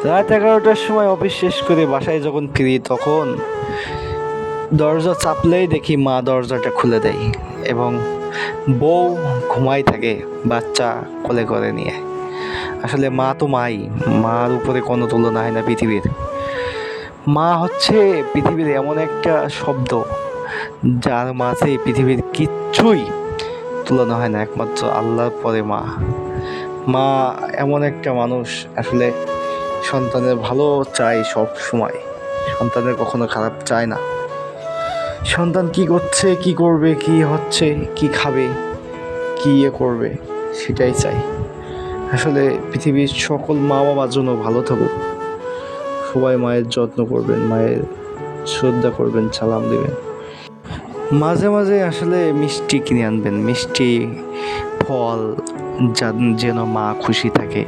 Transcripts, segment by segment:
রাত 11টার সময় অফিস শেষ করে বাসায় যখন ফিরি তখন দরজা চাপলেই দেখি মা দরজাটা খুলে দেয় এবং বউ ঘুমাই থাকে বাচ্চা কোলে করে নিয়ে। আসলে মা তো মাই, মার উপরে কোনো তুলনা হয় না পৃথিবীর। মা হচ্ছে পৃথিবীর এমন একটা শব্দ যার মাঝে পৃথিবীর কিচ্ছুই তুলনা হয় না, একমাত্র আল্লাহর পরে মা। মা এমন একটা মানুষ, আসলে সন্তানের ভালো চায় সব সময়, সন্তানের কখনো খারাপ চায় না। সন্তান কি করছে, কি করবে, কি হচ্ছে, কি খাবে, কি করবে, সেটাই চাই। আসলে পৃথিবীর সকল মা বাবার জন্য ভালো থাকুক, সবাই মায়ের যত্ন করবেন, মায়ের শ্রদ্ধা করবেন, সালাম দেবেন। মাঝে মাঝে আসলে মিষ্টি কিনে আনবেন, মিষ্টি ফল, যেন মা খুশি থাকে,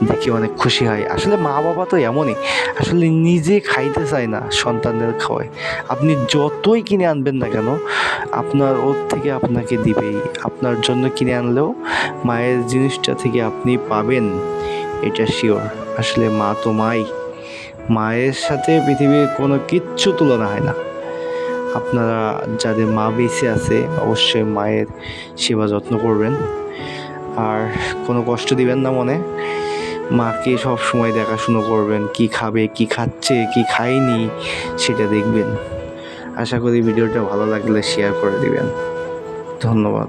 দেখে অনেক খুশি হয়। আসলে মা বাবা তো এমনই, আসলে নিজে খাইতে চায় না, সন্তানদের খাওয়ায়। আপনি যতই কিনে আনবেন না কেন, আপনার ওর থেকে আপনাকে দিবেই। আপনার জন্য কিনে আনলেও মায়ের জিনিসটা থেকে আপনি পাবেন, এটা শিওর। আসলে মা তো মাই, মায়ের সাথে পৃথিবীর কোনো কিচ্ছু তুলনা হয় না। আপনারা যাদের মা বেঁচে আছে অবশ্যই মায়ের সেবা যত্ন করবেন, আর কোনো কষ্ট দিবেন না মনে। মাকে সব সময় দেখাশুনো করবেন, কি খাবে, কি খাচ্ছে, কি খায়নি সেটা দেখবেন। আশা করি ভিডিওটা ভালো লাগলে শেয়ার করে দিবেন। ধন্যবাদ।